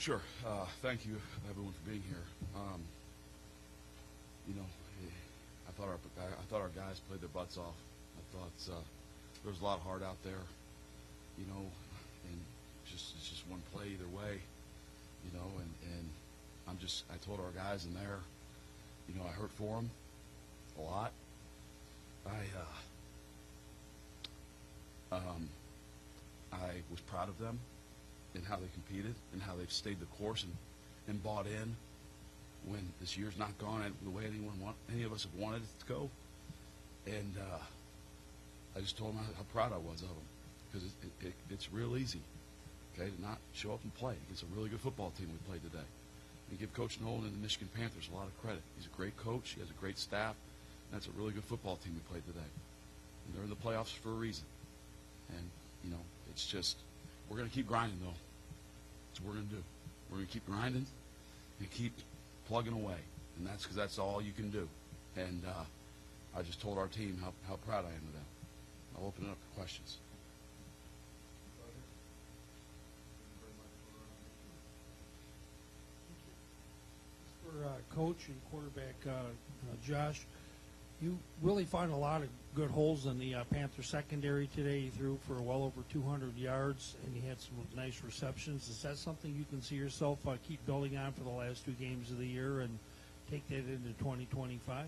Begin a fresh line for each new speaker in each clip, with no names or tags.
Sure. Thank you, everyone, for being here. You know, I thought our guys played their butts off. I thought there was a lot of heart out there. You know, and it's just one play either way. You know, and I told our guys in there, you know, I hurt for them a lot. I was proud of them and how they competed and how they've stayed the course and bought in when this year's not gone the way any of us have wanted it to go. And I just told them how proud I was of them, because it's real easy, okay, to not show up and play. It's a really good football team we played today. We give Coach Nolan and the Michigan Panthers a lot of credit. He's a great coach. He has a great staff. And that's a really good football team we played today. And they're in the playoffs for a reason. And, you know, it's just, we're going to keep grinding, though. That's what we're going to do. We're going to keep grinding and keep plugging away. And that's because that's all you can do. And I just told our team how proud I am of them. I'll open it up for questions.
For coach and quarterback Josh, you really found a lot of good holes in the Panther secondary today. You threw for well over 200 yards, and you had some nice receptions. Is that something you can see yourself keep building on for the last 2 games of the year and take that into 2025?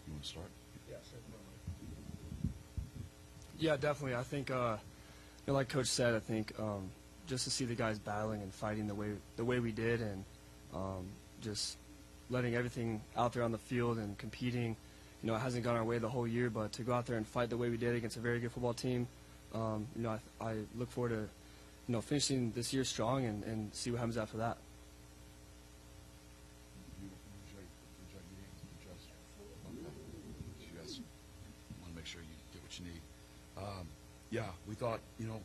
You want to start?
Yes, yeah, definitely. I think, like Coach said, I think just to see the guys battling and fighting the way we did, and just letting everything out there on the field and competing. You know, it hasn't gone our way the whole year, but to go out there and fight the way we did against a very good football team, you know, I look forward to, you know, finishing this year strong and see what happens after that.
You guys want to make sure you get what you need. Yeah, we thought, you know,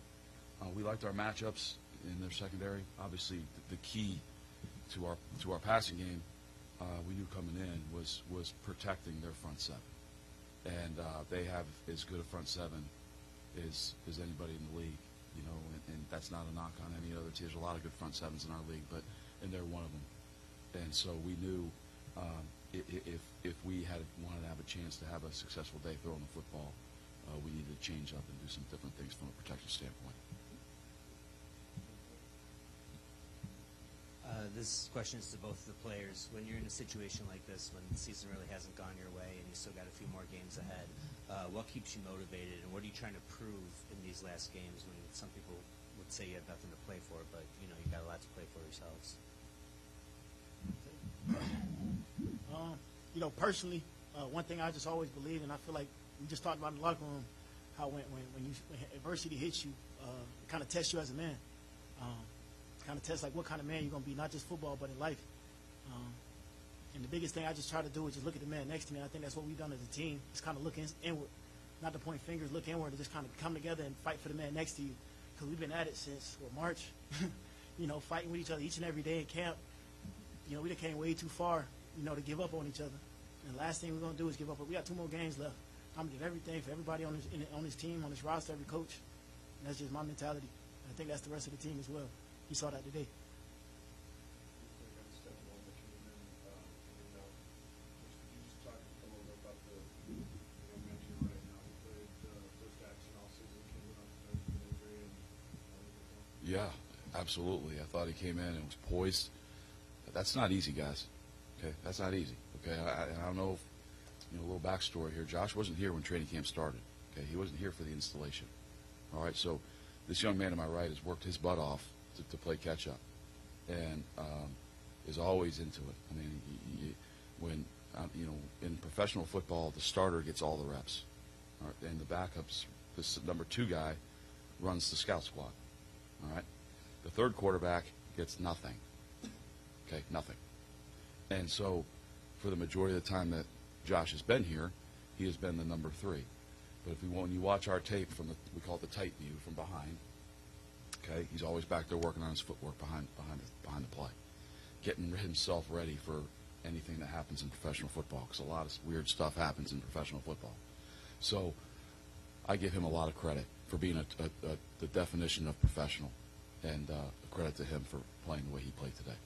we liked our matchups in their secondary. Obviously, the key to our passing game, we knew coming in was protecting their front seven, and they have as good a front seven as anybody in the league, you know, and that's not a knock on any other team. There's a lot of good front sevens in our league, and they're one of them. And so we knew if we wanted to have a chance to have a successful day throwing the football, we needed to change up and do some different things from a protection standpoint.
This question is to both the players. When you're in a situation like this, when the season really hasn't gone your way and you still got a few more games ahead, what keeps you motivated, and what are you trying to prove in these last games when some people would say you have nothing to play for, but, you know, you got a lot to play for yourselves?
You know, personally, one thing I just always believe, and I feel like we just talked about in the locker room, how when adversity hits you, it kind of tests you as a man. Kind of tests like what kind of man you're going to be, not just football, but in life. And the biggest thing I just try to do is just look at the man next to me. And I think that's what we've done as a team. Just kind of look inward, not to point fingers, look inward, and just kind of come together and fight for the man next to you. Because we've been at it since, March. You know, fighting with each other each and every day in camp. You know, we came way too far, you know, to give up on each other. And the last thing we're going to do is give up. We got 2 more games left. I'm going to give everything for everybody on this team, on this roster, every coach. And that's just my mentality. And I think that's the rest of the team as well. You saw that today.
Yeah, absolutely. I thought he came in and was poised. That's not easy, guys. Okay, that's not easy. Okay, I don't know if, you know, a little backstory here. Josh wasn't here when training camp started. Okay, he wasn't here for the installation. All right, so this young man to my right has worked his butt off to play catch up, and is always into it. I mean, when you know, in professional football, the starter gets all the reps, all right, and the backups, this number 2 guy runs the scout squad. All right, the third quarterback gets nothing. Okay, nothing. And so, for the majority of the time that Josh has been here, he has been the number 3. But when you watch our tape from we call it the tight view from behind. Okay, he's always back there working on his footwork behind the play, getting himself ready for anything that happens in professional football, because a lot of weird stuff happens in professional football. So I give him a lot of credit for being the definition of professional. and a credit to him for playing the way he played today.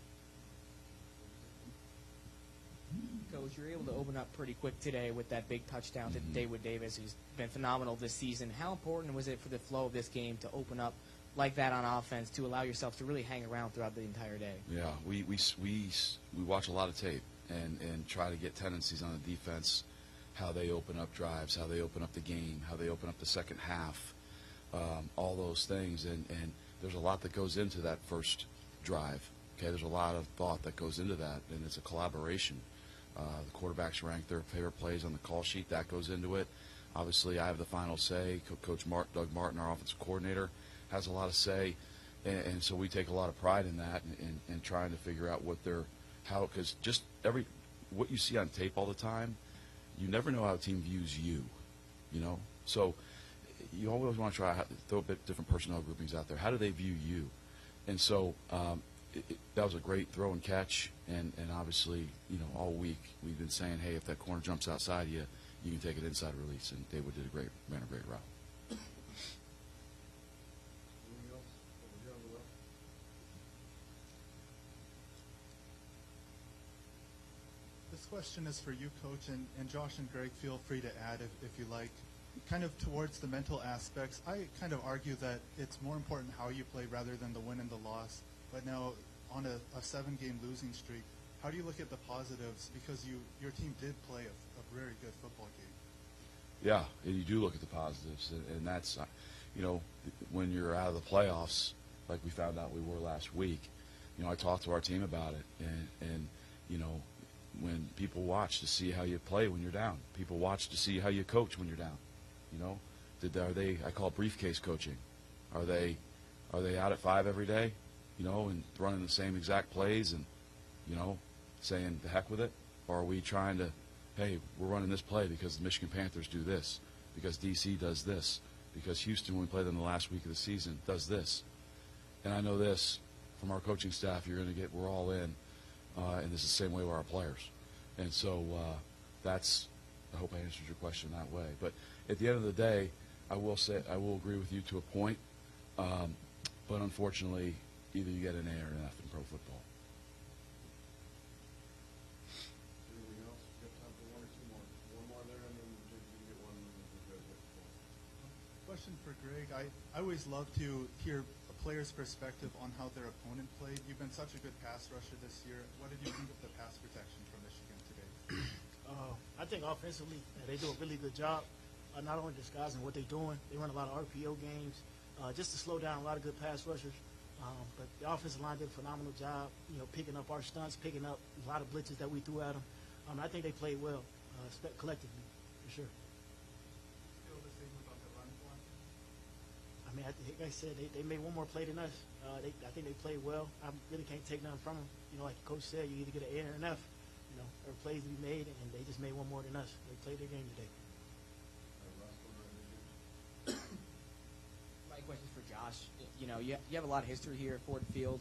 Coach, you were able to open up pretty quick today with that big touchdown to David Davis, who's been phenomenal this season. How important was it for the flow of this game to open up like that on offense, to allow yourself to really hang around throughout the entire day?
Yeah, we watch a lot of tape and try to get tendencies on the defense, how they open up drives, how they open up the game, how they open up the second half, all those things. And there's a lot that goes into that first drive. Okay, there's a lot of thought that goes into that, and it's a collaboration. The quarterbacks rank their favorite plays on the call sheet. That goes into it. Obviously, I have the final say. Coach Doug Martin, our offensive coordinator, has a lot of say, and so we take a lot of pride in that and trying to figure out because just what you see on tape all the time, you never know how a team views you, So you always want to try to throw a bit different personnel groupings out there. How do they view you? And so that was a great throw and catch, and obviously, all week we've been saying, hey, if that corner jumps outside you, you can take it inside release, and David ran a great route.
This question is for you, Coach, and Josh and Greg, feel free to add if you like. Kind of towards the mental aspects, I kind of argue that it's more important how you play rather than the win and the loss. But now, on a 7-game losing streak, how do you look at the positives? Because your team did play a very good football game.
Yeah, and you do look at the positives, and that's, when you're out of the playoffs, like we found out we were last week, I talked to our team about it, and when people watch to see how you play when you're down, people watch to see how you coach when you're down, I call it briefcase coaching. Are they out at 5 every day, and running the same exact plays and, saying the heck with it? Or are we trying to, hey, we're running this play because the Michigan Panthers do this, because DC does this, because Houston, when we play them the last week of the season, does this. And I know this from our coaching staff, we're all in, and this is the same way with our players. And so I hope I answered your question that way. But at the end of the day, I will agree with you to a point, but unfortunately, either you get an A or an F in pro football.
Anything else? We got time for one or two more. One more there, and then you can get one.
Question for Greg. I always love to hear a player's perspective on how their opponent played. You've been such a good pass rusher this year. What did you think of the pass protection from Michigan today?
I think offensively, they do a really good job, not only disguising what they're doing. They run a lot of RPO games just to slow down a lot of good pass rushers. But the offensive line did a phenomenal job, picking up our stunts, picking up a lot of blitzes that we threw at them. I think they played well collectively, for sure.
Feel the same about the run block?
I mean, like I said, they made one more play than us. I think they played well. I really can't take nothing from them. Like the coach said, you either get an A or an F. There are plays to be made, and they just made one more than us. They played their game today.
My question is for Josh. You have a lot of history here at Ford Field,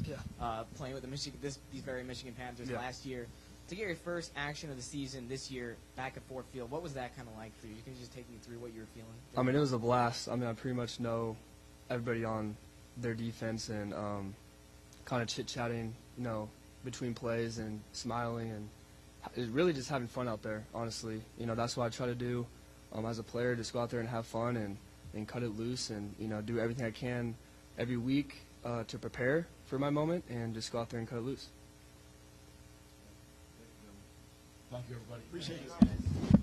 playing with these very Michigan Panthers last year. To get your first action of the season this year back at Ford Field, what was that kind of like for you? Can you just take me through what you were feeling?
I mean, it was a blast. I pretty much know everybody on their defense and kind of chit-chatting, between plays and smiling and really just having fun out there, honestly. That's what I try to do as a player, just go out there and have fun and cut it loose and, do everything I can every week to prepare for my moment and just go out there and cut it loose.
Thank you, everybody.
Appreciate it.